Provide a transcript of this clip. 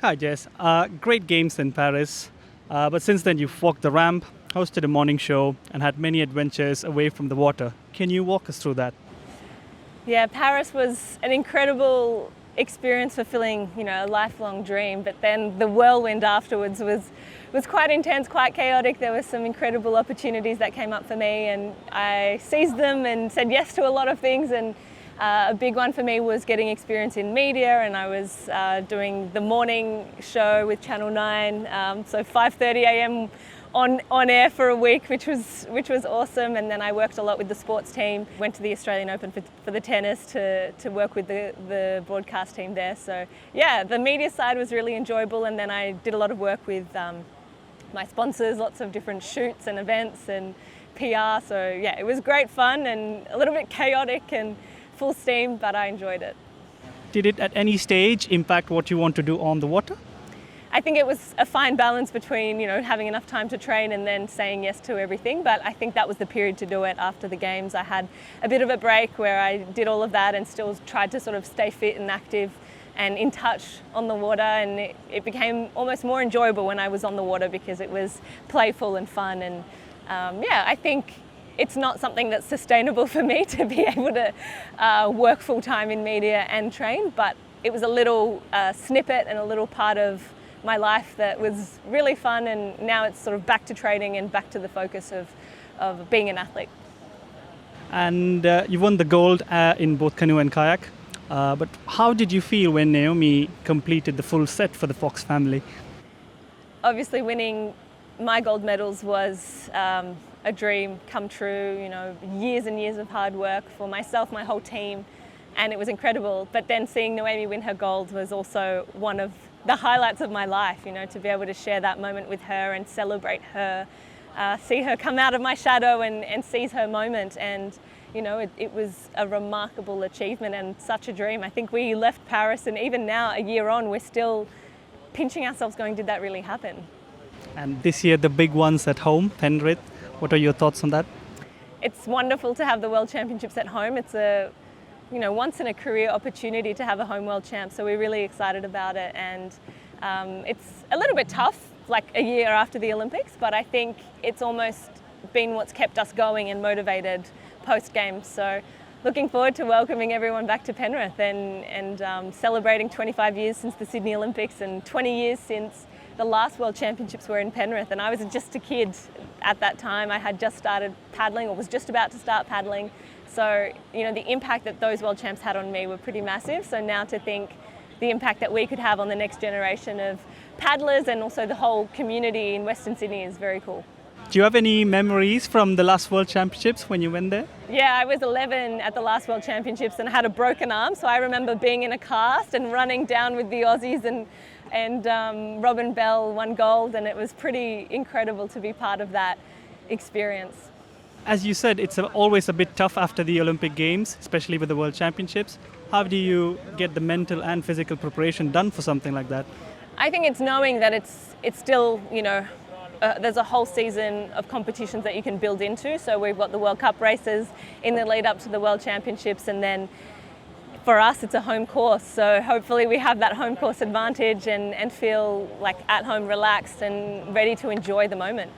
Hi, Jess. Great games in Paris, but since then you've walked the ramp, hosted a morning show, and had many adventures away from the water. Can you walk us through that? Yeah, Paris was an incredible experience, fulfilling, a lifelong dream. But then the whirlwind afterwards was quite intense, quite chaotic. There were some incredible opportunities that came up for me, and I seized them and said yes to a lot of things. And a big one for me was getting experience in media, and I was doing the morning show with Channel 9, so 5:30 a.m. on air for a week, which was awesome. And then I worked a lot with the sports team. Went to the Australian Open for the tennis to work with the broadcast team there. So yeah, the media side was really enjoyable, and then I did a lot of work with my sponsors, lots of different shoots and events and PR. So yeah, it was great fun and a little bit chaotic and full steam, but I enjoyed it. Did it at any stage impact what you want to do on the water? I think it was a fine balance between, having enough time to train and then saying yes to everything. But I think that was the period to do it after the games. I had a bit of a break where I did all of that and still tried to sort of stay fit and active and in touch on the water. And it became almost more enjoyable when I was on the water because it was playful and fun. And I think it's not something that's sustainable for me to be able to work full time in media and train. But it was a little snippet and a little part of my life that was really fun, and now it's sort of back to training and back to the focus of being an athlete. And you won the gold in both canoe and kayak. But how did you feel when Naomi completed the full set for the Fox family? Obviously, winning my gold medals was a dream come true. Years and years of hard work for myself, my whole team, and it was incredible. But then seeing Naomi win her gold was also one of the highlights of my life, to be able to share that moment with her and celebrate her, see her come out of my shadow and seize her moment. And, it was a remarkable achievement and such a dream. I think we left Paris, and even now, a year on, we're still pinching ourselves going, did that really happen? And this year, the big ones at home, Penrith. What are your thoughts on that? It's wonderful to have the World Championships at home. It's a once in a career opportunity to have a home world champ. So we're really excited about it. And it's a little bit tough, like a year after the Olympics, but I think it's almost been what's kept us going and motivated post-games. So looking forward to welcoming everyone back to Penrith and celebrating 25 years since the Sydney Olympics and 20 years since the last World Championships were in Penrith. And I was just a kid at that time. I had just started paddling, or was just about to start paddling. So, the impact that those world champs had on me were pretty massive. So now to think the impact that we could have on the next generation of paddlers and also the whole community in Western Sydney is very cool. Do you have any memories from the last World Championships when you went there? Yeah, I was 11 at the last World Championships and I had a broken arm. So I remember being in a cast and running down with the Aussies, and Robin Bell won gold, and it was pretty incredible to be part of that experience. As you said, it's always a bit tough after the Olympic Games, especially with the World Championships. How do you get the mental and physical preparation done for something like that? I think it's knowing that it's still, there's a whole season of competitions that you can build into. So we've got the World Cup races in the lead up to the World Championships, and then for us, it's a home course. So hopefully we have that home course advantage and feel like at home, relaxed and ready to enjoy the moment.